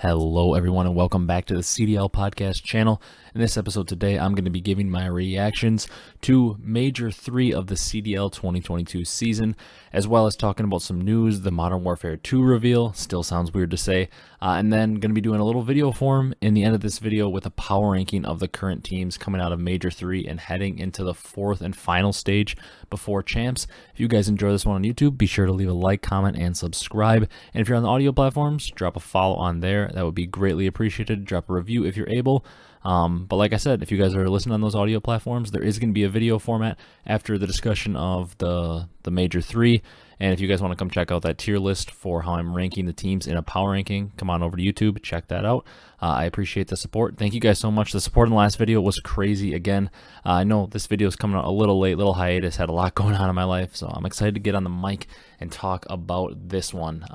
Hello everyone and welcome back to the CDL podcast channel. In this episode today, I'm going to be giving my reactions to Major 3 of the CDL 2022 season, as well as talking about some news, the Modern Warfare 2 reveal, still sounds weird to say, and then going to be doing a little video form in the end of this video with a power ranking of the current teams coming out of Major 3 and heading into the 4th and final stage before champs. If you guys enjoy this one on YouTube, be sure to leave a like, comment, and subscribe. And if you're on the audio platforms, drop a follow on there. That would be greatly appreciated. Drop a review if you're able. But like I said, if you guys are listening on those audio platforms, there is going to be a video format after the discussion of the Major 3. And if you guys want to come check out that tier list for how I'm ranking the teams in a power ranking, come on over to YouTube, check that out. I appreciate the support. Thank you guys so much. The support in the last video was crazy again. I know this video is coming out a little late, little hiatus, had a lot going on in my life, so I'm excited to get on the mic and talk about this one.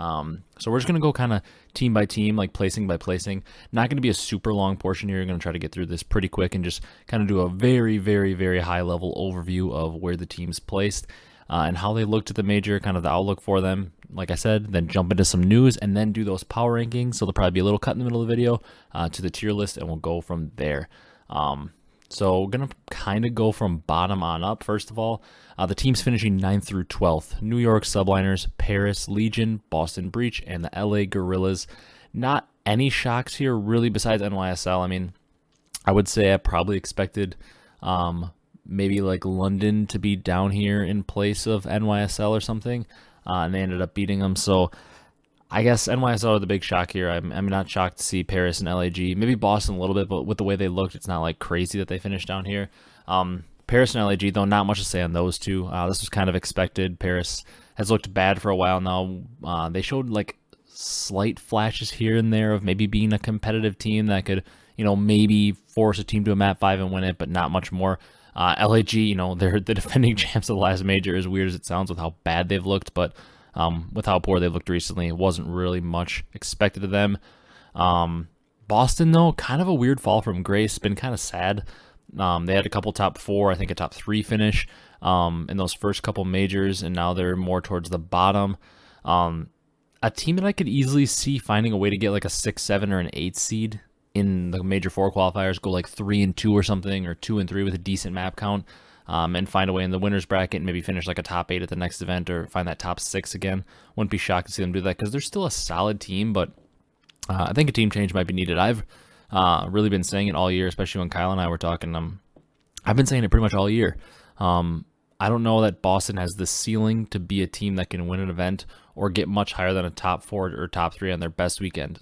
So we're just going to go kind of team by team, like placing by placing. Not going to be a super long portion here. We're going to try to get through this pretty quick and just kind of do a very, very, very high level overview of where the team's placed. And how they looked at the major, kind of the outlook for them, like I said, then jump into some news and then do those power rankings. So there'll probably be a little cut in the middle of the video to the tier list, and we'll go from there. So we're going to kind of go from bottom on up. First of all, the teams finishing 9th through 12th. New York Subliners, Paris Legion, Boston Breach, and the LA Gorillas. Not any shocks here, really, besides NYSL. I mean, I would say I probably expected maybe like London to be down here in place of NYSL or something, and they ended up beating them. So I guess NYSL are the big shock here. I'm not shocked to see Paris and LAG, maybe Boston a little bit, but with the way they looked, it's not like crazy that they finished down here. Paris and LAG, though, not much to say on those two. This was kind of expected. Paris has looked bad for a while now. They showed like slight flashes here and there of maybe being a competitive team that could, maybe force a team to a map 5 and win it, but not much more. LAG, they're the defending champs of the last major, as weird as it sounds with how bad they've looked, but with how poor they've looked recently, it wasn't really much expected of them. Boston, though, kind of a weird fall from grace, been kind of sad. They had a couple top 4, I think a top 3 finish in those first couple majors, and now they're more towards the bottom. A team that I could easily see finding a way to get like a 6, 7, or an 8 seed in the Major 4 qualifiers, go like 3-2 or something, or 2-3 with a decent map count, and find a way in the winner's bracket and maybe finish like a top 8 at the next event or find that top 6 again. Wouldn't be shocked to see them do that because they're still a solid team, but I think a team change might be needed. I've really been saying it all year, especially when Kyle and I were talking. I've been saying it pretty much all year. I don't know that Boston has the ceiling to be a team that can win an event or get much higher than a top 4 or top 3 on their best weekend.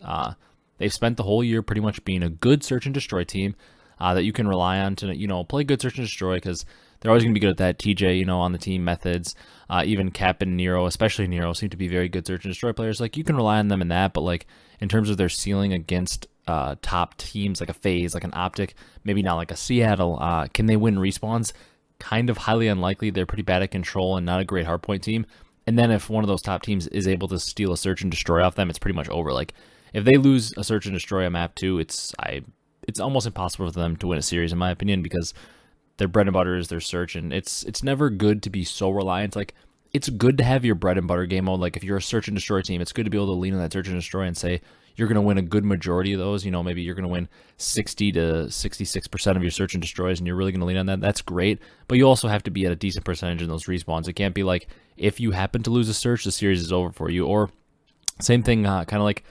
They've spent the whole year pretty much being a good search and destroy team that you can rely on to, play good search and destroy, because they're always going to be good at that. TJ, on the team methods, even Cap and Nero, especially Nero, seem to be very good search and destroy players. Like, you can rely on them in that, but like in terms of their ceiling against top teams like a Faze, like an Optic, maybe not like a Seattle, can they win respawns? Kind of highly unlikely. They're pretty bad at control and not a great hardpoint team. And then if one of those top teams is able to steal a search and destroy off them, it's pretty much over. Like, if they lose a search and destroy a map too, it's almost impossible for them to win a series, in my opinion, because their bread and butter is their search, and it's never good to be so reliant. Like, it's good to have your bread and butter game mode. Like, if you're a search and destroy team, it's good to be able to lean on that search and destroy and say you're going to win a good majority of those. Maybe you're going to win 60 to 66% of your search and destroys, and you're really going to lean on that. That's great, but you also have to be at a decent percentage in those respawns. It can't be like if you happen to lose a search, the series is over for you. Or same thing, kind of like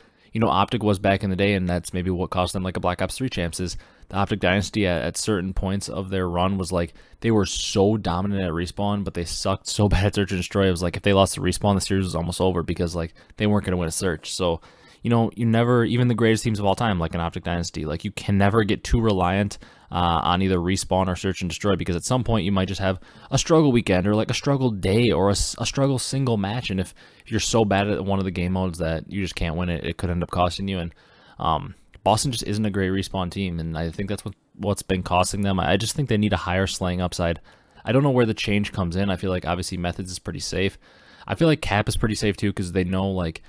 Optic was back in the day, and that's maybe what cost them like a Black Ops 3 champs. Is the Optic Dynasty at certain points of their run was like they were so dominant at respawn, but they sucked so bad at search and destroy. It was like if they lost the respawn, the series was almost over because like they weren't going to win a search. So you never, even the greatest teams of all time, like an Optic Dynasty, like you can never get too reliant on either respawn or search and destroy, because at some point you might just have a struggle weekend or like a struggle day or a struggle single match, and if you're so bad at one of the game modes that you just can't win it, it could end up costing you. And Boston just isn't a great respawn team, and I think that's what's been costing them. I just think they need a higher slaying upside. I don't know where the change comes in. I feel like obviously Methods is pretty safe. I feel like Cap is pretty safe too, because they know like,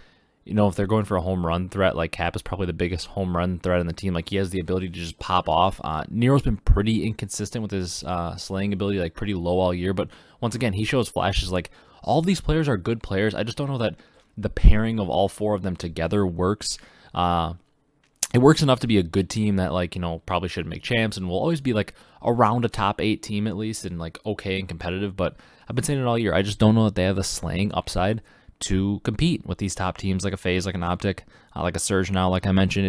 if they're going for a home run threat, like Cap is probably the biggest home run threat in the team. Like, he has the ability to just pop off. Nero's been pretty inconsistent with his slaying ability, like pretty low all year. But once again, he shows flashes. Like, all these players are good players. I just don't know that the pairing of all 4 of them together works. it works enough to be a good team that, like, probably should make champs and will always be like around a top 8 team at least and like okay and competitive. But I've been saying it all year. I just don't know that they have the slaying upside to compete with these top teams like a Faze, like an Optic, like a Surge now, like I mentioned.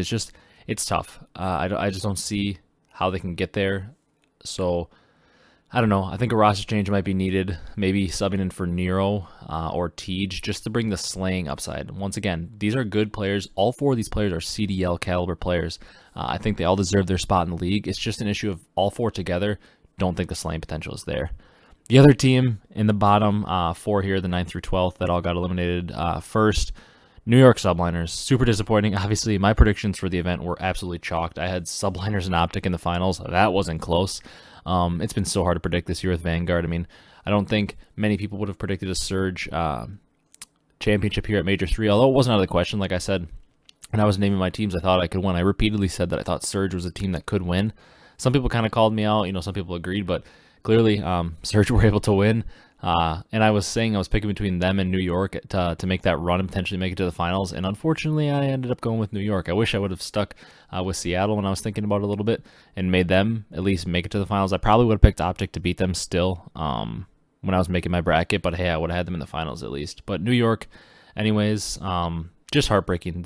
It's tough. I just don't see how they can get there. So I don't know. I think a roster change might be needed. Maybe subbing in for Nero or Tej just to bring the slaying upside. Once again, these are good players. All 4 of these players are CDL caliber players. I think they all deserve their spot in the league. It's just an issue of all 4 together. Don't think the slaying potential is there. The other team in the bottom 4 here, the 9th through 12th, that all got eliminated first. New York Subliners, super disappointing. Obviously, my predictions for the event were absolutely chalked. I had Subliners and Optic in the finals. That wasn't close. It's been so hard to predict this year with Vanguard. I mean, I don't think many people would have predicted a Surge championship here at Major 3, although it wasn't out of the question. Like I said, when I was naming my teams I thought I could win, I repeatedly said that I thought Surge was a team that could win. Some people kind of called me out. Some people agreed, but clearly Surge were able to win. And I was saying I was picking between them and New York to make that run and potentially make it to the finals. And unfortunately, I ended up going with New York. I wish I would have stuck with Seattle when I was thinking about it a little bit and made them at least make it to the finals. I probably would have picked Optic to beat them still when I was making my bracket. But hey, I would have had them in the finals at least. But New York, anyways, just heartbreaking.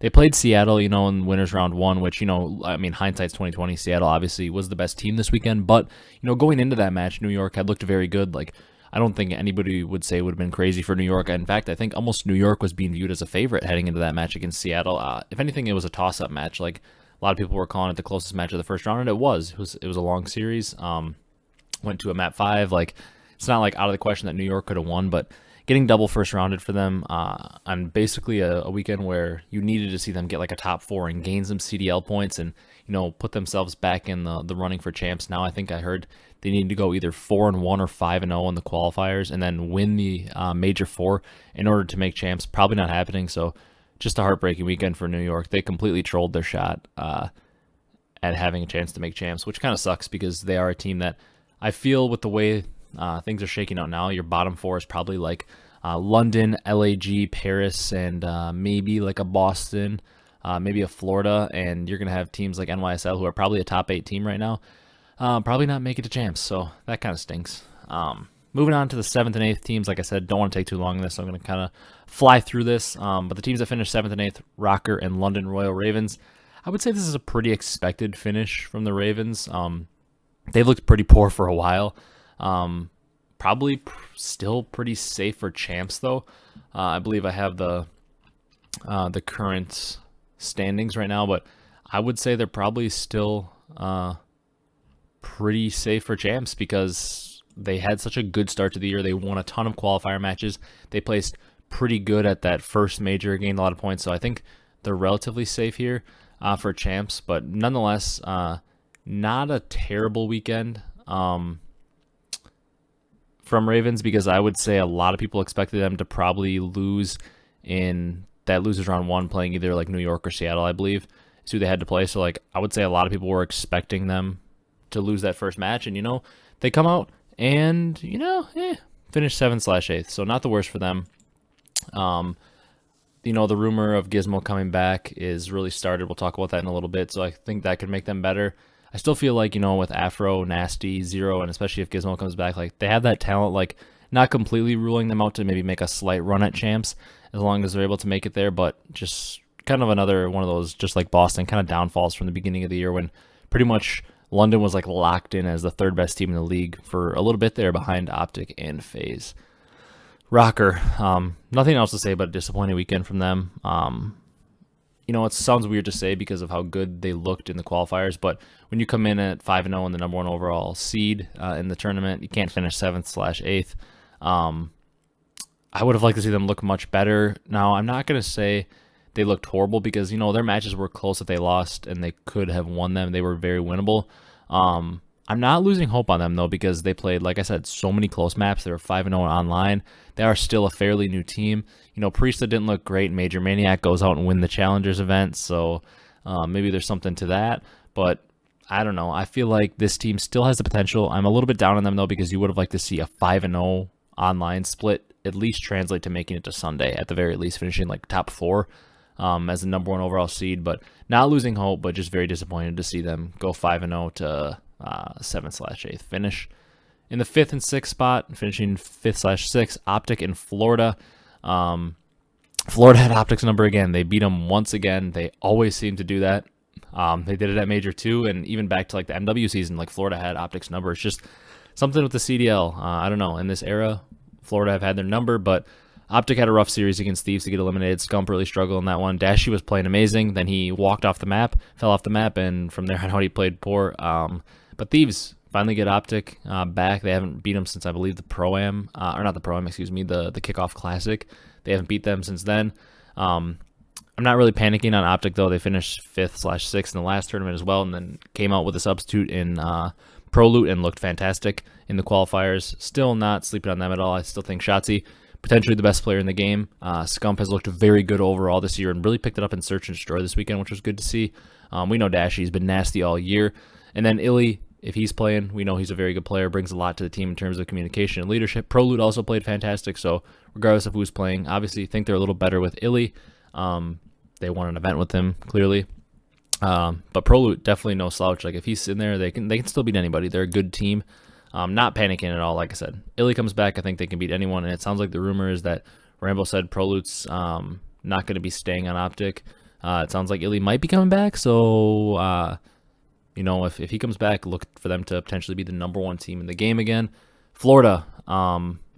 They played Seattle, in winners round 1, which, I mean, hindsight's 2020. Seattle obviously was the best team this weekend, but, going into that match, New York had looked very good. Like, I don't think anybody would say it would have been crazy for New York. In fact, I think almost New York was being viewed as a favorite heading into that match against Seattle. If anything, it was a toss-up match. Like, a lot of people were calling it the closest match of the first round, and it was. It was a long series. Went to a map 5. Like, it's not like out of the question that New York could have won, but getting double first rounded for them on basically a weekend where you needed to see them get like a top 4 and gain some CDL points and put themselves back in the running for champs. Now I think I heard they need to go either 4-1 or 5-0 in the qualifiers and then win the Major 4 in order to make champs. Probably not happening. So just a heartbreaking weekend for New York. They completely trolled their shot at having a chance to make champs, which kind of sucks because they are a team that I feel with the way things are shaking out now, your bottom 4 is probably like London, LAG, Paris, and maybe like a Boston, maybe a Florida, and you're going to have teams like NYSL, who are probably a top 8 team right now, probably not make it to champs, so that kind of stinks. Moving on to the 7th and 8th teams, like I said, don't want to take too long on this, so I'm going to kind of fly through this, but the teams that finished 7th and 8th, Rocker and London Royal Ravens, I would say this is a pretty expected finish from the Ravens. They've looked pretty poor for a while. Probably still pretty safe for champs though. I believe I have the current standings right now, but I would say they're probably still pretty safe for champs because they had such a good start to the year. They won a ton of qualifier matches. They placed pretty good at that first major, gained a lot of points. So I think they're relatively safe here for champs, but nonetheless, not a terrible weekend from Ravens, because I would say a lot of people expected them to probably lose in that losers round 1, playing either like New York or Seattle, I believe, is who they had to play. So like I would say a lot of people were expecting them to lose that first match, and they come out and finish 7/8th, so not the worst for them. The rumor of Gizmo coming back is really started. We'll talk about that in a little bit, so I think that could make them better. I still feel like, with Afro, Nasty, Zero, and especially if Gizmo comes back, like, they have that talent, like, not completely ruling them out to maybe make a slight run at champs, as long as they're able to make it there, but just kind of another one of those, just like Boston, kind of downfalls from the beginning of the year when pretty much London was, like, locked in as the 3rd best team in the league for a little bit there behind Optic and Faze. Rocker, nothing else to say but a disappointing weekend from them. It sounds weird to say because of how good they looked in the qualifiers, but when you come in at 5-0 and the number 1 overall seed in the tournament, you can't finish 7th/8th. I would have liked to see them look much better. Now, I'm not going to say they looked horrible because, their matches were close that they lost and they could have won them. They were very winnable. I'm not losing hope on them, though, because they played, like I said, so many close maps. They were 5-0 online. They are still a fairly new team. Priesthood didn't look great. Major Maniac goes out and win the Challengers event, so maybe there's something to that. But I don't know. I feel like this team still has the potential. I'm a little bit down on them, though, because you would have liked to see a 5-0 online split at least translate to making it to Sunday, at the very least, finishing like top 4. as the number 1 overall seed, but not losing hope, but just very disappointed to see them go 5-0 to 7/8th finish. In the 5th and 6th spot, finishing 5th/6th, Optic in Florida. Florida had Optic's number again. They beat them once again. They always seem to do that. They did it at Major 2, and even back to like the MW season, like Florida had Optic's number. It's just something with the CDL. I don't know. In this era, Florida have had their number, but Optic had a rough series against Thieves to get eliminated. Scump really struggled in that one. Dashy was playing amazing. Then he walked off the map, fell off the map, and from there on out he played poor. But Thieves finally get Optic back. They haven't beat them since, I believe, the Pro-Am, or not the Pro-Am, excuse me, the Kickoff Classic. They haven't beat them since then. I'm not really panicking on Optic, though. They finished 5th/6th in the last tournament as well, and then came out with a substitute in Pro Loot and looked fantastic in the qualifiers. Still not sleeping on them at all. I still think Shotzzy, potentially the best player in the game. Scump has looked very good overall this year and really picked it up in Search and Destroy this weekend, which was good to see. We know Dashy's been nasty all year. And then Illy, if he's playing, we know he's a very good player, brings a lot to the team in terms of communication and leadership. Pro Loot also played fantastic, so regardless of who's playing, obviously think they're a little better with Illy. They won an event with him, clearly. But Pro Loot, definitely no slouch. Like, if he's in there, they can still beat anybody. They're a good team. Not panicking at all, like I said. Illy comes back, I think they can beat anyone, and it sounds like the rumor is that Rambo said Pro Loot's not going to be staying on Optic. It sounds like Illy might be coming back, so you know, if he comes back, look for them to potentially be the number 1 team in the game again. Florida,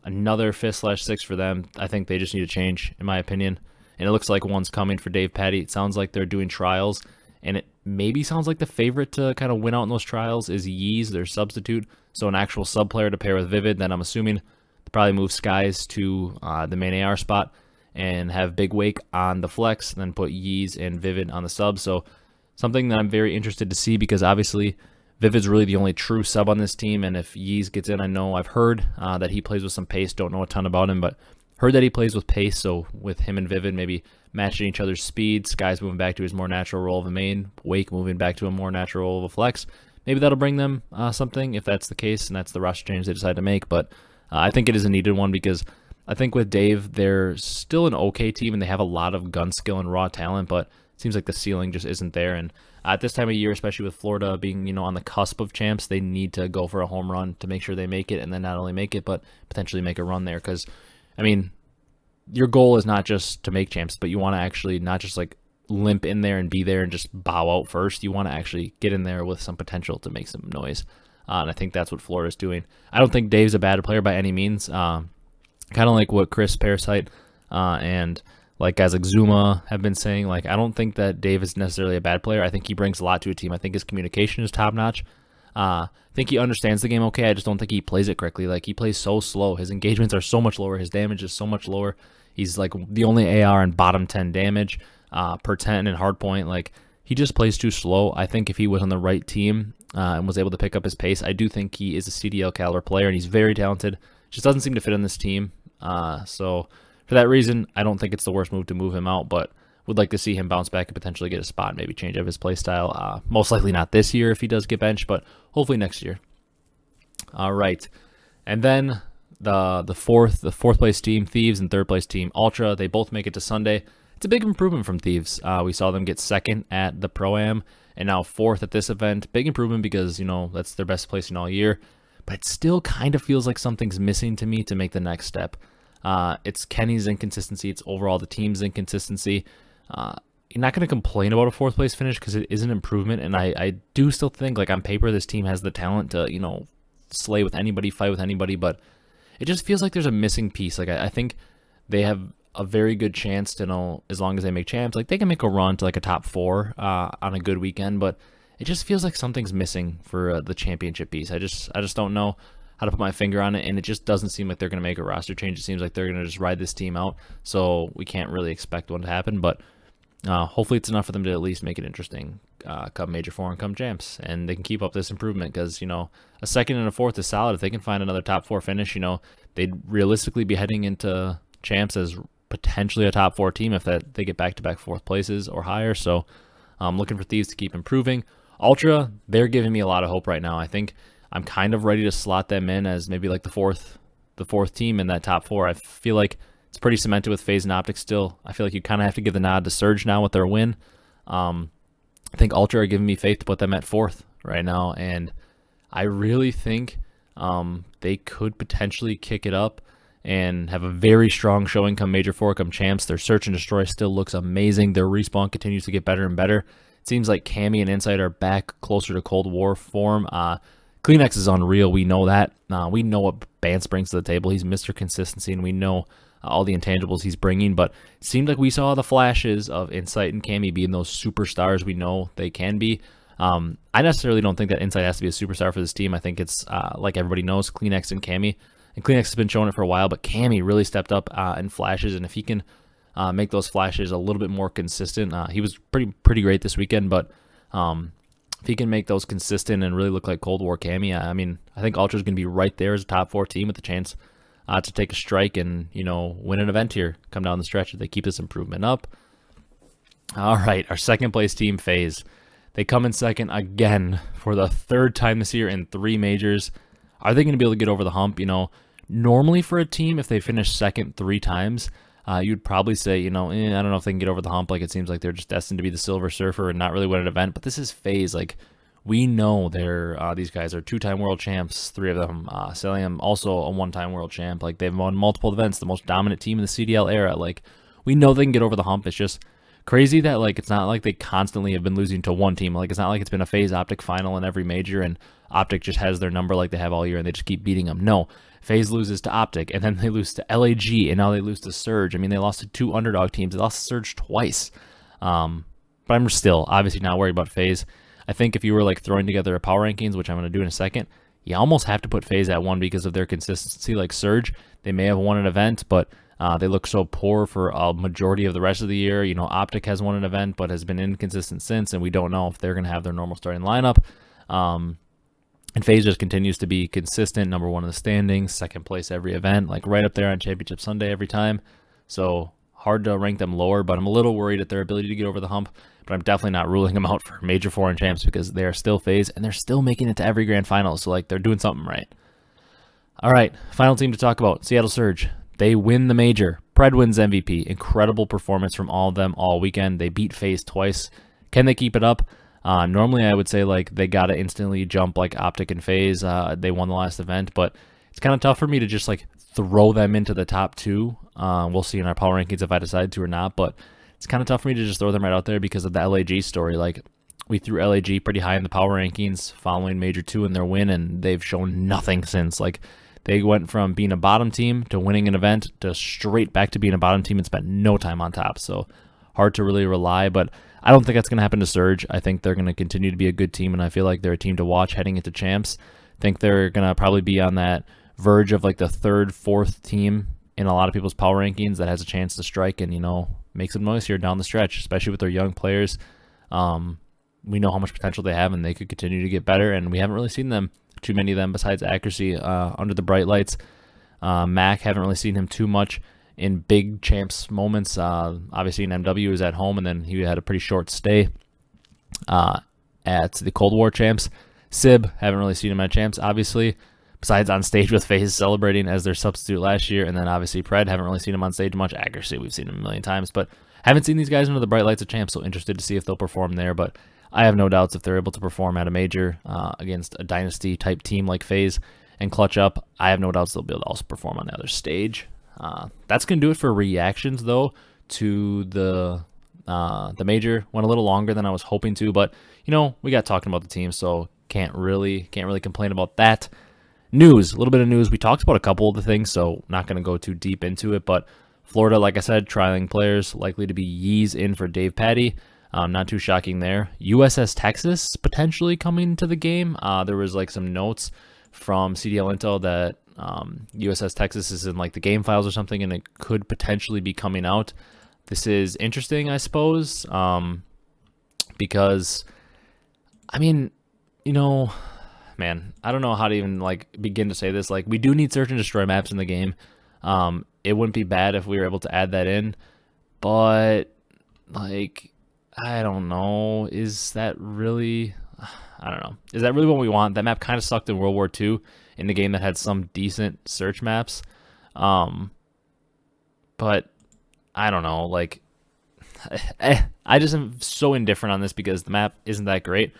another 5th/6th for them. I think they just need a change, in my opinion. And it looks like one's coming for Dave Patty. It sounds like they're doing trials, and it maybe sounds like the favorite to kind of win out in those trials is Yeez, their substitute. So an actual sub player to pair with Vivid. Then I'm assuming they'll probably move Skies to the main AR spot and have Big Wake on the flex, and then put Yeez and Vivid on the sub. So something that I'm very interested to see, because obviously Vivid's really the only true sub on this team, and if Yeez gets in, I know I've heard that he plays with some pace. Don't know a ton about him, but heard that he plays with pace, so with him and Vivid maybe matching each other's speed, Sky's moving back to his more natural role of a main, Wake moving back to a more natural role of a flex. Maybe that'll bring them something, if that's the case, and that's the roster change they decide to make, but I think it is a needed one, because I think with Dave, they're still an okay team, and they have a lot of gun skill and raw talent, but it seems like the ceiling just isn't there, and at this time of year, especially with Florida being, you know, on the cusp of champs, they need to go for a home run to make sure they make it, and then not only make it, but potentially make a run there, because, I mean, your goal is not just to make champs, but you want to actually not just like limp in there and be there and just bow out first. You want to actually get in there with some potential to make some noise. And I think that's what Florida's doing. I don't think Dave's a bad player by any means. Kind of like what Chris Parasite and like guys like Zuma have been saying. Like, I don't think that Dave is necessarily a bad player. I think he brings a lot to a team. I think his communication is top notch. I think he understands the game okay. I just don't think he plays it correctly. Like, he plays so slow. His engagements are so much lower. His damage is so much lower. He's like the only AR in bottom 10 damage per 10 in hardpoint. Like, he just plays too slow. I think if he was on the right team and was able to pick up his pace, I do think he is a CDL caliber player, and he's very talented. Just doesn't seem to fit in this team. So for that reason, I don't think it's the worst move to move him out, but would like to see him bounce back and potentially get a spot, maybe change up his play style. Most likely not this year if he does get benched, but hopefully next year. All right. And then the fourth place team, Thieves, and third place team, Ultra, they both make it to Sunday. It's a big improvement from Thieves. We saw them get second at the Pro-Am and now fourth at this event. Big improvement because, you know, that's their best placing all year. But it still kind of feels like something's missing to me to make the next step. It's Kenny's inconsistency. It's overall the team's inconsistency. You're not going to complain about a fourth place finish because it is an improvement. And I do still think, like, on paper, this team has the talent to, you know, slay with anybody, fight with anybody. But it just feels like there's a missing piece. Like, I think they have a very good chance to know, as long as they make champs, like, they can make a run to like a top 4 on a good weekend, but it just feels like something's missing for the championship piece. I just don't know how to put my finger on it, and it just doesn't seem like they're going to make a roster change. It seems like they're going to just ride this team out, so we can't really expect one to happen, but hopefully it's enough for them to at least make it interesting come Major 4 and come champs, and they can keep up this improvement because, you know, a second and a fourth is solid. If they can find another top 4 finish, you know, they'd realistically be heading into champs as potentially a top 4 team if they get back-to-back fourth places or higher. So I'm looking for Thieves to keep improving. Ultra, they're giving me a lot of hope right now. I think I'm kind of ready to slot them in as maybe like the fourth team in that top 4. I feel like it's pretty cemented with Faze and Optic still. I feel like you kind of have to give the nod to Surge now with their win. I think Ultra are giving me faith to put them at 4th right now, and I really think they could potentially kick it up and have a very strong showing come Major 4, come Champs. Their Search and Destroy still looks amazing. Their respawn continues to get better and better. It seems like Cammy and Insight are back closer to Cold War form. Kleenex is unreal. We know that. We know what Bance brings to the table. He's Mr. Consistency, and we know all the intangibles he's bringing. But it seemed like we saw the flashes of Insight and Cammy being those superstars we know they can be. I necessarily don't think that Insight has to be a superstar for this team. I think it's, like everybody knows, Kleenex and Cammy. And Kleenex has been showing it for a while, but Cammy really stepped up in flashes, and if he can make those flashes a little bit more consistent, he was pretty great this weekend, but if he can make those consistent and really look like Cold War Cammy, I mean, I think Ultra's going to be right there as a top 4 team with a chance to take a strike and, win an event here, come down the stretch if they keep this improvement up. All right, our second place team, Faze. They come in second again for the 3rd time this year in 3 majors. Are they going to be able to get over the hump? Normally for a team, if they finish second 3 times, you'd probably say, I don't know if they can get over the hump. Like, it seems like they're just destined to be the Silver Surfer and not really win an event. But this is Faze. Like, we know these guys are 2-time world champs, 3 of them. Cellium also a 1-time world champ. Like, they've won multiple events, the most dominant team in the CDL era. Like, we know they can get over the hump. It's just crazy that, like, it's not like they constantly have been losing to one team. Like, it's not like it's been a Faze Optic final in every major and Optic just has their number like they have all year and they just keep beating them. No, Faze loses to Optic and then they lose to LAG and now they lose to Surge. I mean, they lost to 2 underdog teams. They lost to Surge twice. But I'm still obviously not worried about Faze. I think if you were like throwing together a power rankings, which I'm going to do in a second, you almost have to put Faze at 1 because of their consistency. Like Surge, they may have won an event, but they look so poor for a majority of the rest of the year. Optic has won an event, but has been inconsistent since, and we don't know if they're going to have their normal starting lineup. And Faze just continues to be consistent, number 1 in the standings, 2nd place every event, like right up there on Championship Sunday every time. So hard to rank them lower, but I'm a little worried at their ability to get over the hump. But I'm definitely not ruling them out for Major 4 and Champs because they are still Faze and they're still making it to every grand final. So like they're doing something right. All right, final team to talk about, Seattle Surge. They win the major. Pred wins MVP. Incredible performance from all of them all weekend. They beat Faze twice. Can they keep it up? Normally I would say like they gotta instantly jump like Optic and Faze. They won the last event, but it's kind of tough for me to just like throw them into the top 2. We'll see in our power rankings if I decide to or not, but it's kind of tough for me to just throw them right out there because of the LAG story. Like, we threw LAG pretty high in the power rankings following Major 2 in their win, and they've shown nothing since. Like, they went from being a bottom team to winning an event to straight back to being a bottom team and spent no time on top. So hard to really rely, but I don't think that's going to happen to Surge. I think they're going to continue to be a good team, and I feel like they're a team to watch heading into Champs. I think they're going to probably be on that verge of like the 3rd, 4th team in a lot of people's power rankings that has a chance to strike and, make some noise here down the stretch, especially with their young players. We know how much potential they have, and they could continue to get better, and we haven't really seen too many of them besides accuracy under the bright lights. Mac, haven't really seen him too much in big Champs moments. Obviously in MW was at home, and then he had a pretty short stay at the Cold War Champs. Sib, haven't really seen him at Champs, obviously, besides on stage with Faze celebrating as their substitute last year. And then obviously Pred, haven't really seen him on stage much. Accuracy, we've seen him a million times, but haven't seen these guys under the bright lights of Champs, so interested to see if they'll perform there. But I have no doubts if they're able to perform at a major against a dynasty type team like Faze and clutch up, I have no doubts they'll be able to also perform on the other stage. That's going to do it for reactions, though, to the major. Went a little longer than I was hoping to, but we got talking about the team, so can't really complain about that. News, a little bit of news. We talked about a couple of the things, so not going to go too deep into it, but Florida, like I said, trialing players, likely to be Yeez in for Dave Patty. Not too shocking there. USS Texas potentially coming to the game. There was like some notes from CDL Intel that USS Texas is in like the game files or something, and it could potentially be coming out. This is interesting, I suppose, because, I mean, man, I don't know how to even like begin to say this. Like, we do need search and destroy maps in the game. It wouldn't be bad if we were able to add that in, but like, I don't know. Is that really what we want? That map kind of sucked in World War II in the game that had some decent search maps. But but I don't know. Like, I just am so indifferent on this because the map isn't that great.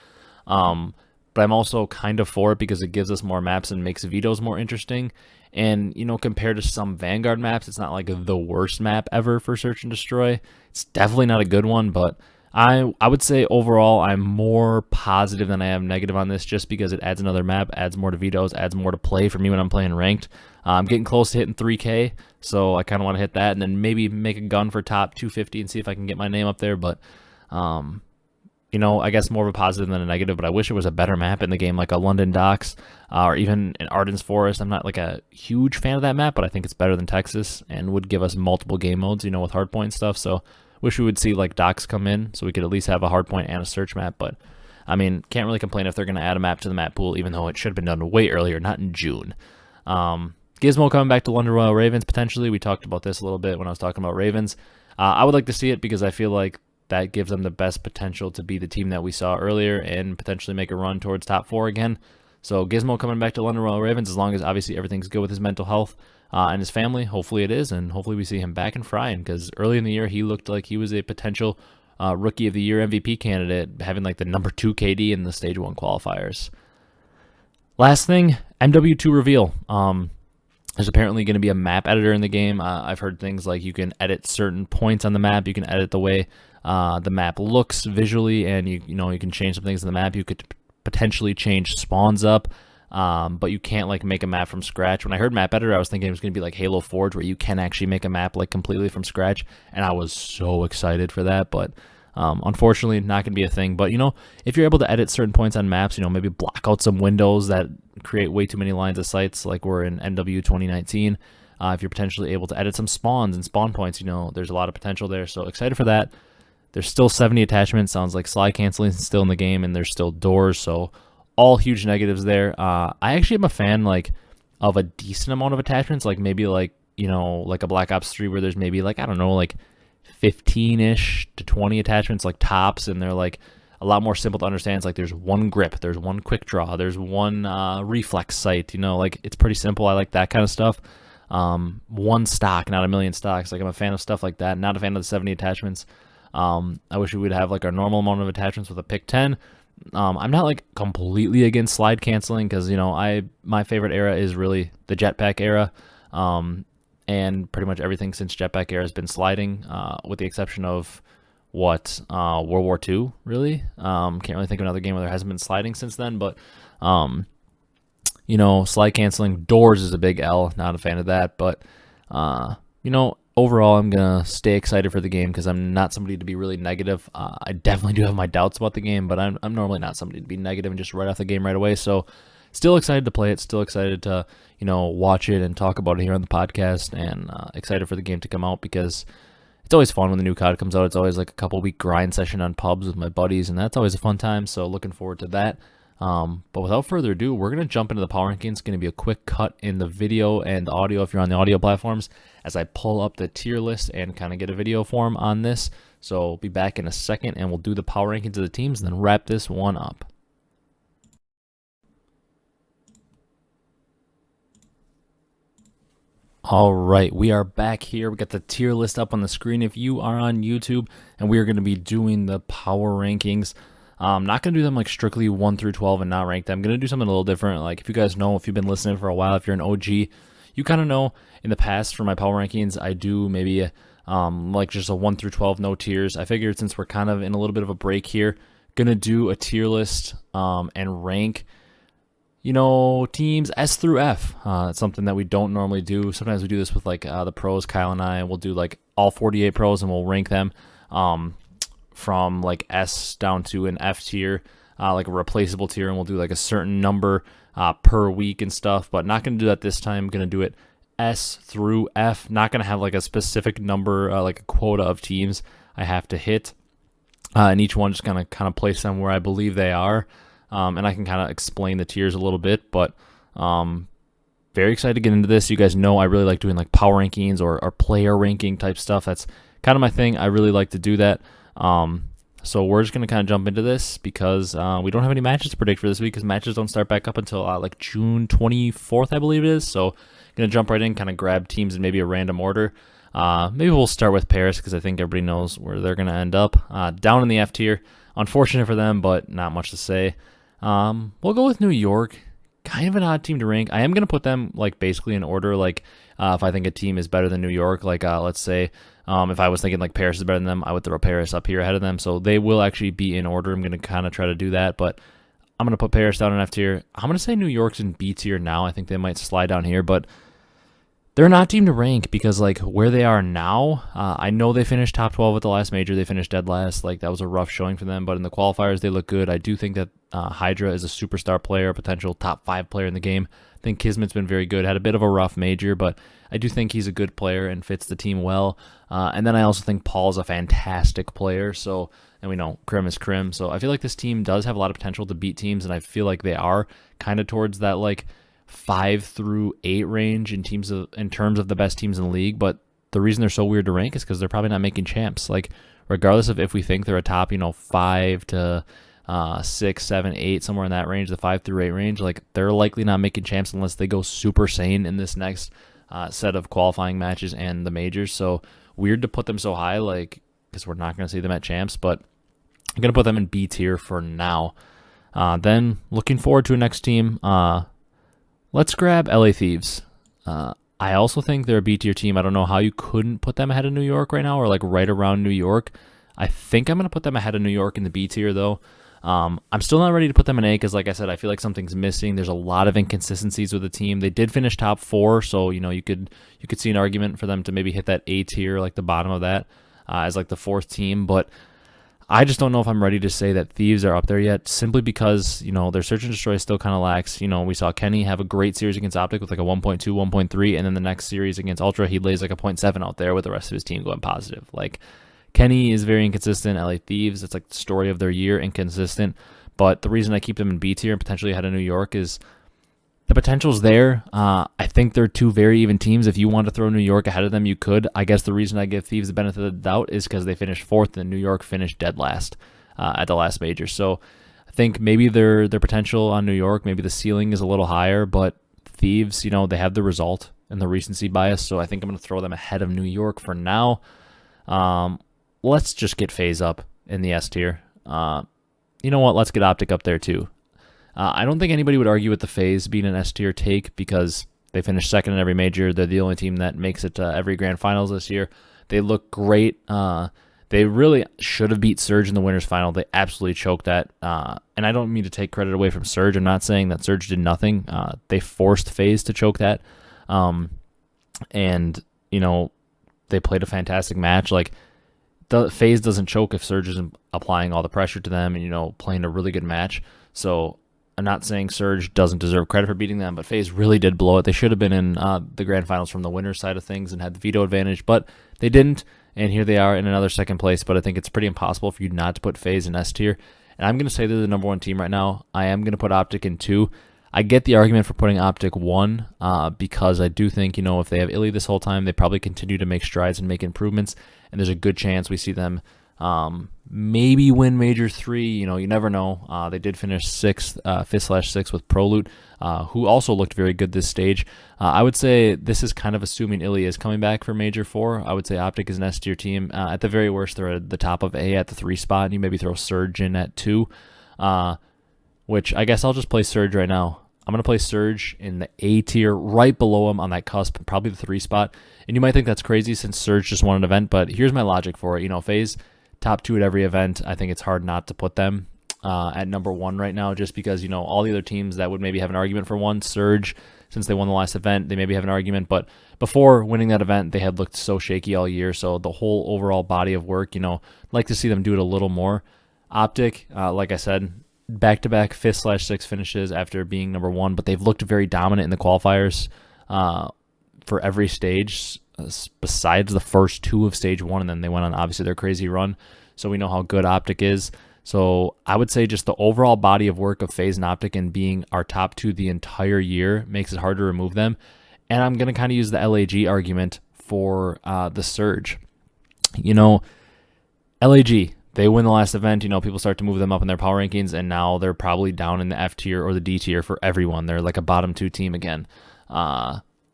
But I'm also kind of for it because it gives us more maps and makes vetoes more interesting. And, you know, compared to some Vanguard maps, it's not like the worst map ever for Search and Destroy. It's definitely not a good one, but I would say overall I'm more positive than I am negative on this just because it adds another map, adds more to vetoes, adds more to play for me when I'm playing ranked. I'm getting close to hitting 3K, so I kind of want to hit that and then maybe make a gun for top 250 and see if I can get my name up there. But, you know, I guess more of a positive than a negative, but I wish it was a better map in the game, like a London Docks or even an Arden's Forest. I'm not like a huge fan of that map, but I think it's better than Texas and would give us multiple game modes, you know, with hardpoint stuff. So wish we would see like Docks come in so we could at least have a hardpoint and a search map. But I mean, can't really complain if they're going to add a map to the map pool, even though it should have been done way earlier, not in June. Gizmo coming back to London Royal Ravens potentially. We talked about this a little bit when I was talking about Ravens. I would like to see it because I feel like that gives them the best potential to be the team that we saw earlier and potentially make a run towards top 4 again. So Gizmo coming back to London Royal Ravens, as long as obviously everything's good with his mental health and his family. Hopefully it is, and hopefully we see him back and frying because early in the year he looked like he was a potential Rookie of the Year MVP candidate, having like the number 2 KD in the Stage 1 qualifiers. Last thing, MW2 reveal. There's apparently going to be a map editor in the game. I've heard things like you can edit certain points on the map. You can edit the way the map looks visually, and you know you can change some things in the map. You could potentially change spawns up, but you can't like make a map from scratch. When I heard map editor, I was thinking it was going to be like Halo Forge, where you can actually make a map like completely from scratch, and I was so excited for that. But unfortunately, not going to be a thing. But you know, if you're able to edit certain points on maps, you know, maybe block out some windows that create way too many lines of sights, like we're in MW 2019. If you're potentially able to edit some spawns and spawn points, you know, there's a lot of potential there. So excited for that. There's still 70 attachments. Sounds like slide canceling is still in the game, and there's still doors. So all huge negatives there. I actually am a fan like of a decent amount of attachments, like maybe like, you know, like a Black Ops 3 where there's maybe like, I don't know, like 15-ish to 20 attachments like tops, and they're like a lot more simple to understand. It's like there's one grip, there's one quick draw, there's one reflex sight, you know, like it's pretty simple. I like that kind of stuff. One stock, not a million stocks. Like I'm a fan of stuff like that, not a fan of the 70 attachments. I wish we would have like our normal amount of attachments with a pick 10. I'm not like completely against slide canceling because, you know, my favorite era is really the jetpack era. And pretty much everything since jetpack era has been sliding, with the exception of World War II, really. Can't really think of another game where there hasn't been sliding since then, but you know, slide canceling doors is a big L. Not a fan of that, but you know, overall, I'm gonna stay excited for the game because I'm not somebody to be really negative. I definitely do have my doubts about the game, but I'm normally not somebody to be negative and just write off the game right away. So still excited to play it, still excited to, you know, watch it and talk about it here on the podcast, and excited for the game to come out because it's always fun when the new COD comes out. It's always like a couple-week grind session on pubs with my buddies, and that's always a fun time, so looking forward to that. But without further ado, we're going to jump into the power rankings. It's going to be a quick cut in the video and the audio if you're on the audio platforms as I pull up the tier list and kind of get a video form on this. So I'll be back in a second, and we'll do the power rankings of the teams and then wrap this one up. All right, we are back here. We got the tier list up on the screen if you are on YouTube, and we are going to be doing the power rankings. I'm not going to do them like strictly 1 through 12 and not rank them. I'm going to do something a little different. Like if you guys know, if you've been listening for a while, if you're an OG, you kind of know in the past for my power rankings, I do maybe like just a 1 through 12, no tiers. I figured since we're kind of in a little bit of a break here, going to do a tier list and rank, you know, teams S through F. It's something that we don't normally do. Sometimes we do this with like the pros, Kyle and I. We'll do like all 48 pros and we'll rank them from like S down to an F tier, like a replaceable tier, and we'll do like a certain number per week and stuff. But not going to do that this time. I'm going to do it S through F. Not going to have like a specific number, like a quota of teams I have to hit. And each one just going to kind of place them where I believe they are. And I can kind of explain the tiers a little bit, but very excited to get into this. You guys know I really like doing like power rankings or player ranking type stuff. That's kind of my thing. I really like to do that. So we're just going to kind of jump into this because we don't have any matches to predict for this week because matches don't start back up until like June 24th, I believe it is. So going to jump right in, kind of grab teams in maybe a random order. Maybe we'll start with Paris because I think everybody knows where they're going to end up. Down in the F tier. Unfortunate for them, but not much to say. We'll go with New York. Kind of an odd team to rank. I am going to put them like basically in order. Like if I think a team is better than New York, like let's say if I was thinking like Paris is better than them, I would throw Paris up here ahead of them. So they will actually be in order. I'm going to kind of try to do that, but I'm going to put Paris down in F tier. I'm going to say New York's in B tier now. I think they might slide down here, but they're not a team to rank because like where they are now, I know they finished top 12 at the last major. They finished dead last. Like that was a rough showing for them, but in the qualifiers, they look good. I do think that Hydra is a superstar player, a potential top 5 player in the game. I think Kismet's been very good. Had a bit of a rough major, but I do think he's a good player and fits the team well. And then I also think Paul's a fantastic player. So, and we know Krim is Krim. So I feel like this team does have a lot of potential to beat teams, and I feel like they are kind of towards that like 5 through 8 range in terms of the best teams in the league. But the reason they're so weird to rank is because they're probably not making champs. Like regardless of if we think they're a top, 5 to 6, 7, 8, somewhere in that range, the 5 through 8 range, like they're likely not making champs unless they go super sane in this next set of qualifying matches and the majors. So weird to put them so high, like because we're not going to see them at champs, but I'm going to put them in B tier for now. Then looking forward to a next team. Let's grab LA Thieves. I also think they're a B tier team. I don't know how you couldn't put them ahead of New York right now or like right around New York. I think I'm going to put them ahead of New York in the B tier though. I'm still not ready to put them in A because like I said, I feel like something's missing. There's a lot of inconsistencies with the team. They did finish top 4, so you could see an argument for them to maybe hit that A tier, like the bottom of that, as like the 4th team, but I just don't know if I'm ready to say that Thieves are up there yet, simply because, their search and destroy still kind of lacks. We saw Kenny have a great series against Optic with like a 1.2, 1.3, and then the next series against Ultra, he lays like a 0.7 out there with the rest of his team going positive. Like, Kenny is very inconsistent. LA Thieves, it's like the story of their year, inconsistent. But the reason I keep them in B tier and potentially ahead of New York is the potential's there. I think they're 2 very even teams. If you want to throw New York ahead of them, you could. I guess the reason I give Thieves the benefit of the doubt is because they finished 4th and New York finished dead last at the last major. So I think maybe their potential on New York, maybe the ceiling is a little higher, but Thieves, they have the result and the recency bias. So I think I'm going to throw them ahead of New York for now. Let's just get Faze up in the S tier. You know what? Let's get Optic up there too. I don't think anybody would argue with the Faze being an S tier take because they finished 2nd in every major. They're the only team that makes it to every grand finals this year. They look great. They really should have beat Surge in the winners final. They absolutely choked that. And I don't mean to take credit away from Surge. I'm not saying that Surge did nothing. They forced Faze to choke that. And they played a fantastic match. Like, the Faze doesn't choke if Surge isn't applying all the pressure to them and, playing a really good match. So I'm not saying Surge doesn't deserve credit for beating them, but Faze really did blow it. They should have been in the grand finals from the winner's side of things and had the veto advantage, but they didn't, and here they are in another 2nd place. But I think it's pretty impossible for you not to put Faze in S tier, and I'm going to say they're the number 1 team right now. I am going to put Optic in 2. I get the argument for putting Optic 1 because I do think, if they have Illy this whole time, they probably continue to make strides and make improvements, and there's a good chance we see them maybe win Major 3. You never know. They did finish 6th, 5th/6th with Prolute, who also looked very good this stage. I would say this is kind of assuming Illy is coming back for Major 4. I would say Optic is an S tier team. At the very worst, they're at the top of A at the 3 spot, and you maybe throw Surge in at 2, which I guess I'll just play Surge right now. I'm going to play Surge in the A tier, right below him on that cusp, probably the 3 spot. And you might think that's crazy since Surge just won an event, but here's my logic for it. Faze, top 2 at every event. I think it's hard not to put them at number 1 right now, just because, all the other teams that would maybe have an argument for 1, Surge, since they won the last event, they maybe have an argument. But before winning that event, they had looked so shaky all year. So the whole overall body of work, like to see them do it a little more. Optic, like I said, back-to-back 5th/6 finishes after being number 1, but they've looked very dominant in the qualifiers for every stage besides the first 2 of stage 1, and then they went on obviously their crazy run. So we know how good Optic is. So I would say just the overall body of work of Faze and Optic and being our top 2 the entire year makes it hard to remove them. And I'm going to kind of use the LAG argument for the Surge. LAG, they win the last event, people start to move them up in their power rankings, and now they're probably down in the F tier or the D tier for everyone. They're like a bottom 2 team again.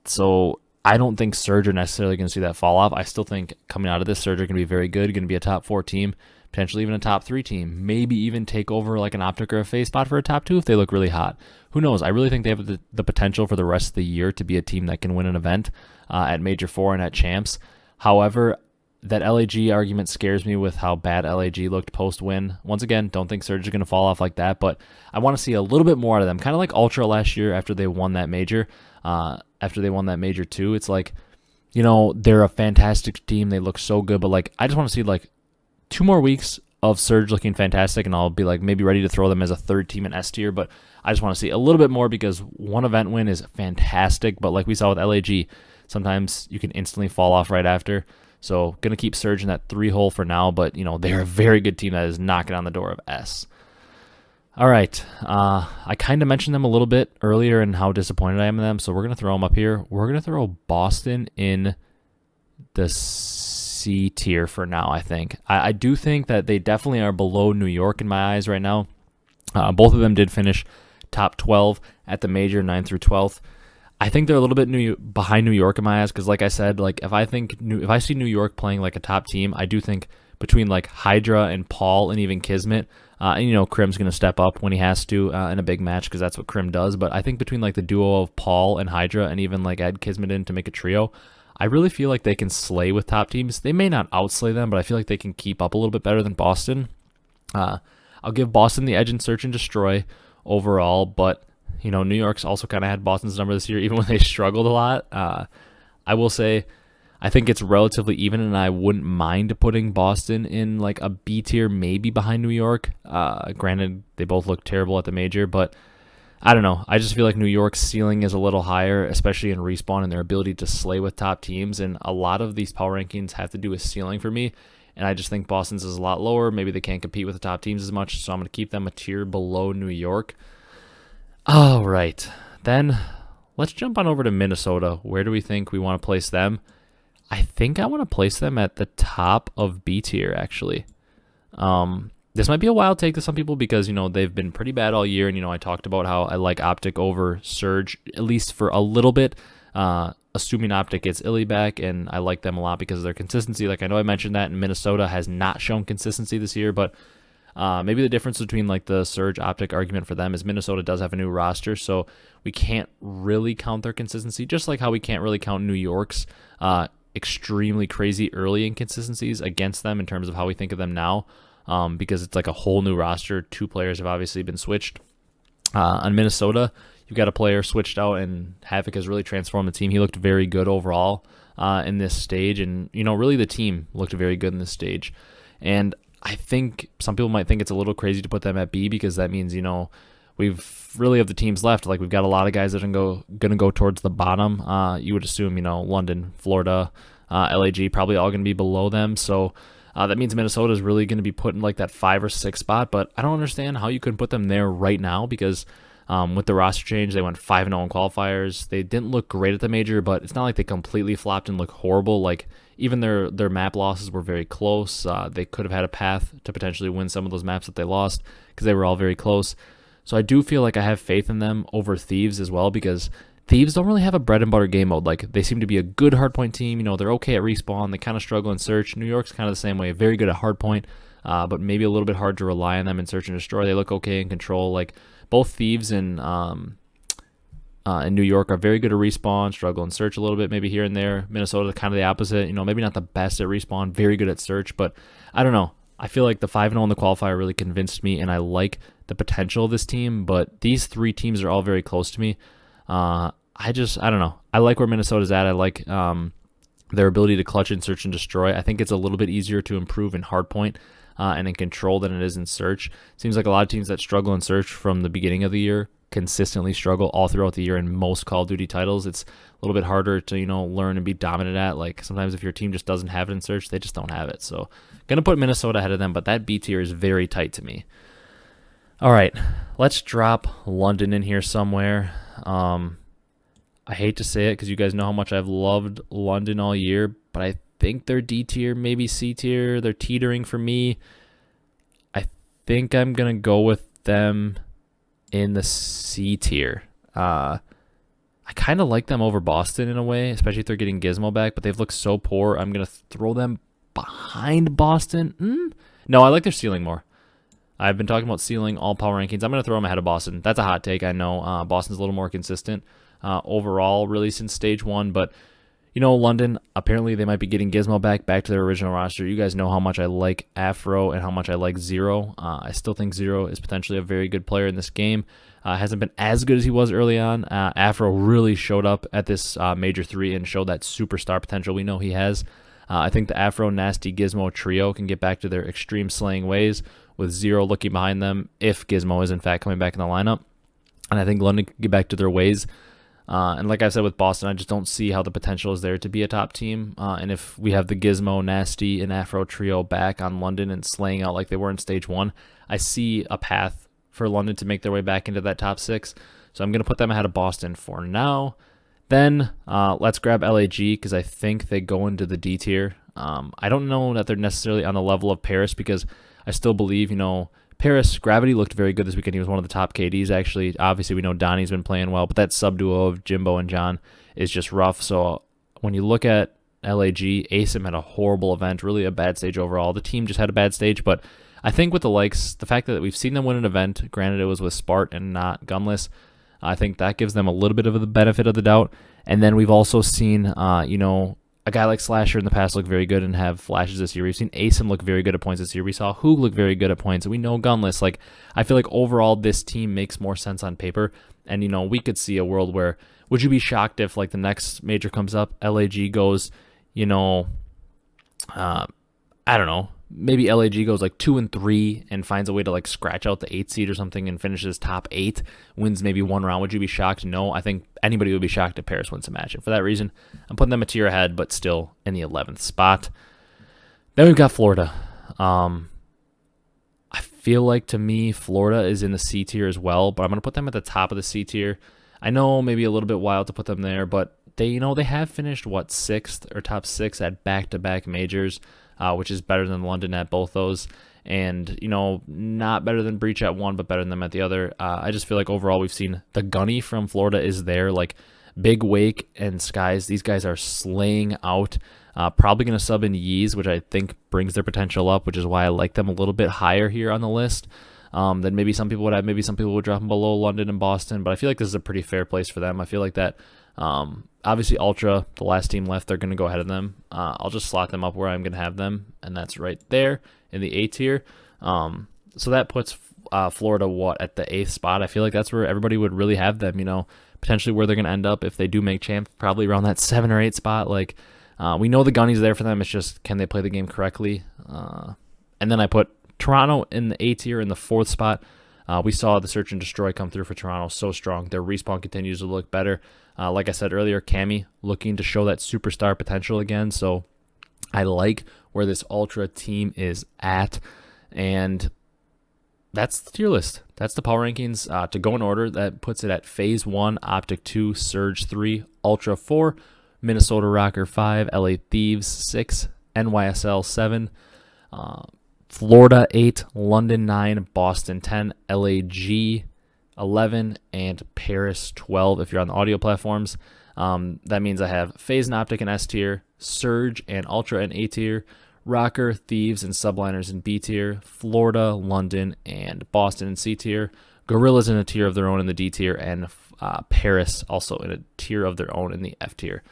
So I don't think Surge are necessarily going to see that fall off. I still think coming out of this, Surge are going to be very good, going to be a top 4 team, potentially even a top 3 team, maybe even take over like an Optic or a Faze spot for a top 2 if they look really hot. Who knows? I really think they have the potential for the rest of the year to be a team that can win an event at Major 4 and at Champs. However, that LAG argument scares me with how bad LAG looked post-win. Once again, don't think Surge is going to fall off like that, but I want to see a little bit more out of them. Kind of like Ultra last year after they won that major. After they won that major too, it's like, they're a fantastic team. They look so good, but like I just want to see like 2 more weeks of Surge looking fantastic, and I'll be like maybe ready to throw them as a 3rd team in S tier. But I just want to see a little bit more because one event win is fantastic, but like we saw with LAG, sometimes you can instantly fall off right after. So gonna keep Surge in that 3 hole for now, but they're a very good team that is knocking on the door of S. All right, I kind of mentioned them a little bit earlier and how disappointed I am in them, so we're going to throw them up here. We're going to throw Boston in the C tier for now, I think. I do think that they definitely are below New York in my eyes right now. Both of them did finish top 12 at the major, 9th through 12th. I think they're a little bit behind New York in my eyes because, like I said, like if I see New York playing like a top team, I do think between like Hydra and Paul and even Kismet, and Crim's going to step up when he has to in a big match because that's what Crim does. But I think between like the duo of Paul and Hydra and even like add Kismet in to make a trio, I really feel like they can slay with top teams. They may not outslay them, but I feel like they can keep up a little bit better than Boston. I'll give Boston the edge in Search and Destroy overall, but New York's also kind of had Boston's number this year, even when they struggled a lot. I will say, I think it's relatively even, and I wouldn't mind putting Boston in like a B tier, maybe behind New York. Granted, they both look terrible at the major, but I don't know. I just feel like New York's ceiling is a little higher, especially in Respawn and their ability to slay with top teams, and a lot of these power rankings have to do with ceiling for me, and I just think Boston's is a lot lower. Maybe they can't compete with the top teams as much, so I'm going to keep them a tier below New York. All right, then let's jump on over to Minnesota. Where do we think we want to place them? I think I want to place them at the top of B tier, actually. This might be a wild take to some people because, they've been pretty bad all year. And, I talked about how I like Optic over Surge, at least for a little bit, assuming Optic gets Illy back. And I like them a lot because of their consistency. Like, I know I mentioned that, and Minnesota has not shown consistency this year. But maybe the difference between, like, the Surge Optic argument for them is Minnesota does have a new roster. So we can't really count their consistency, just like how we can't really count New York's extremely crazy early inconsistencies against them in terms of how we think of them now, because it's like a whole new roster. 2 players have obviously been switched. On Minnesota, you've got a player switched out, and Havoc has really transformed the team. He looked very good overall in this stage, and really the team looked very good in this stage. And I think some people might think it's a little crazy to put them at B because that means we've really of the teams left, like we've got a lot of guys that are going to go towards the bottom. You would assume, London, Florida, LAG probably all going to be below them. So that means Minnesota is really going to be put in like that 5 or 6 spot. But I don't understand how you couldn't put them there right now because with the roster change, they went 5-0 in qualifiers. They didn't look great at the major, but it's not like they completely flopped and look horrible. Like even their map losses were very close. They could have had a path to potentially win some of those maps that they lost because they were all very close. So I do feel like I have faith in them over Thieves as well because Thieves don't really have a bread and butter game mode. Like they seem to be a good hardpoint team. They're okay at respawn. They kind of struggle in search. New York's kind of the same way, very good at hardpoint, but maybe a little bit hard to rely on them in search and destroy. They look okay in control. Like both Thieves and New York are very good at respawn, struggle in search a little bit, maybe here and there. Minnesota kind of the opposite. Maybe not the best at respawn, very good at search, but I don't know. I feel like the 5-0 in the qualifier really convinced me, and I like the potential of this team, but these 3 teams are all very close to me. I don't know. I like where Minnesota's at. I like their ability to clutch in search and destroy. I think it's a little bit easier to improve in hardpoint and in control than it is in search. Seems like a lot of teams that struggle in search from the beginning of the year consistently struggle all throughout the year in most Call of Duty titles. It's a little bit harder to, learn and be dominant at. Like sometimes if your team just doesn't have it in search, they just don't have it. So going to put Minnesota ahead of them, but that B tier is very tight to me. All right, let's drop London in here somewhere. I hate to say it because you guys know how much I've loved London all year, but I think they're D tier, maybe C tier. They're teetering for me. I think I'm going to go with them in the C tier. I kind of like them over Boston in a way, especially if they're getting Gizmo back, but they've looked so poor. I'm going to throw them behind Boston. No, I like their ceiling more. I've been talking about ceiling all power rankings. I'm going to throw them ahead of Boston. That's a hot take, I know. Boston's a little more consistent overall, really, since stage 1. But, London, apparently they might be getting Gizmo back to their original roster. You guys know how much I like Afro and how much I like Zero. I still think Zero is potentially a very good player in this game. Hasn't been as good as he was early on. Afro really showed up at this Major 3 and showed that superstar potential we know he has. I think the Afro, Nasty, Gizmo trio can get back to their extreme slaying ways with Zero looking behind them if Gizmo is in fact coming back in the lineup. And I think London can get back to their ways. And like I said with Boston, I just don't see how the potential is there to be a top team. And if we have the Gizmo, Nasty, and Afro trio back on London and slaying out like they were in stage 1, I see a path for London to make their way back into that top 6. So I'm going to put them ahead of Boston for now. Then let's grab LAG because I think they go into the D tier. I don't know that they're necessarily on the level of Paris because I still believe, Paris, Gravity looked very good this weekend. He was one of the top KDs, actually. Obviously, we know Donnie's been playing well, but that sub-duo of Jimbo and John is just rough. So when you look at LAG, Asim had a horrible event, really a bad stage overall. The team just had a bad stage, but I think with the likes, the fact that we've seen them win an event, granted it was with Spart and not Gunless, I think that gives them a little bit of the benefit of the doubt. And then we've also seen, a guy like Slasher in the past look very good and have flashes this year. We've seen Asim look very good at points this year. We saw Hoog look very good at points. And we know Gunless. I feel like overall this team makes more sense on paper. And, we could see a world where, would you be shocked if, the next major comes up, LAG goes, I don't know, maybe LAG goes 2-3 and finds a way to scratch out the 8 seed or something and finishes top 8, wins maybe one round. Would you be shocked? No, I think anybody would be shocked if Paris wins a match. And for that reason, I'm putting them a tier ahead, but still in the 11th spot. Then we've got Florida. I feel like to me, Florida is in the C tier as well, but I'm going to put them at the top of the C tier. I know maybe a little bit wild to put them there, but they have finished 6th or top 6 at back-to-back majors. Which is better than London at both those. And, not better than Breach at one, but better than them at the other. I just feel like overall we've seen the Gunny from Florida is there. Big Wake and Skies, these guys are slaying out. Probably going to sub in Yeez, which I think brings their potential up, which is why I like them a little bit higher here on the list than maybe some people would have. Maybe some people would drop them below London and Boston, but I feel like this is a pretty fair place for them. I feel like that obviously Ultra, the last team left, they're going to go ahead of them. I'll just slot them up where I'm going to have them, and that's right there in the A tier. So that puts Florida at the 8th spot. I feel like that's where everybody would really have them, potentially where they're going to end up if they do make champ, probably around that 7 or 8 spot. We know the Gunny's there for them. It's just, can they play the game correctly? And then I put Toronto in the A tier in the 4th spot. We saw the Search and Destroy come through for Toronto so strong. Their respawn continues to look better. Like I said earlier, Cammy looking to show that superstar potential again. So I like where this Ultra team is at. And that's the tier list. That's the power rankings. To go in order, that puts it at Faze 1, Optic 2, Surge 3, Ultra 4, Minnesota Rocker 5, LA Thieves 6, NYSL 7, Florida 8, London 9, Boston 10, LAG 11, and Paris 12 if you're on the audio platforms. That means I have Faze and Optic in S tier, Surge and Ultra in A tier, Rocker, Thieves, and Subliners in B tier, Florida, London, and Boston in C tier, Gorillas in a tier of their own in the D tier, and Paris also in a tier of their own in the F tier.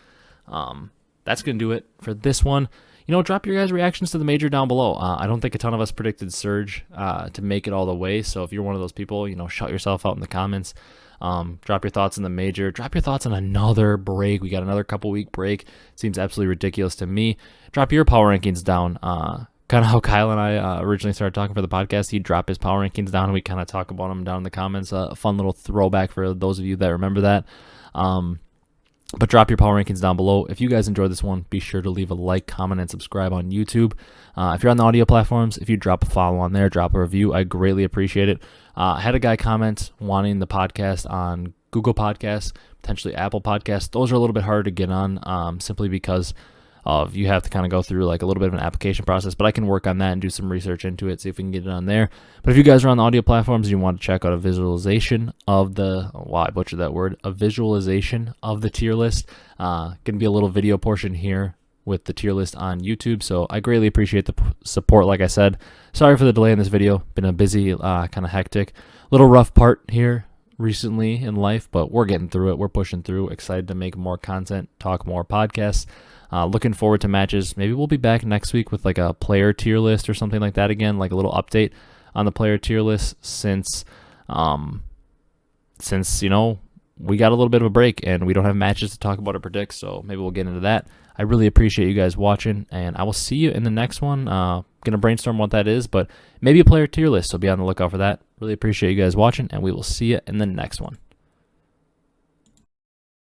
That's going to do it for this one. Drop your guys' reactions to the major down below. I don't think a ton of us predicted Surge to make it all the way. So if you're one of those people, shout yourself out in the comments. Drop your thoughts on the major. Drop your thoughts on another break. We got another couple-week break. Seems absolutely ridiculous to me. Drop your power rankings down. Kind of how Kyle and I originally started talking for the podcast. He'd drop his power rankings down, and we kind of talk about them down in the comments. A fun little throwback for those of you that remember that. But drop your power rankings down below. If you guys enjoyed this one, be sure to leave a like, comment, and subscribe on YouTube. If you're on the audio platforms, if you drop a follow on there, drop a review, I greatly appreciate it. I had a guy comment wanting the podcast on Google Podcasts, potentially Apple Podcasts. Those are a little bit harder to get on simply because of you have to kind of go through like a little bit of an application process, but I can work on that and do some research into it, see if we can get it on there. But if you guys are on the audio platforms and you want to check out a visualization of the, I butchered that word, a visualization of the tier list, going to be a little video portion here with the tier list on YouTube. So I greatly appreciate the support. Like I said, sorry for the delay in this video. Been a busy, kind of hectic, little rough part here recently in life, but we're getting through it. We're pushing through. Excited to make more content, talk more podcasts. Looking forward to matches. Maybe we'll be back next week with like a player tier list or something like that again, like a little update on the player tier list since you know, we got a little bit of a break and we don't have matches to talk about or predict, so maybe we'll get into that. I really appreciate you guys watching, and I will see you in the next one. Gonna brainstorm what that is, but maybe a player tier list, so be on the lookout for that. Really appreciate you guys watching, and we will see you in the next one.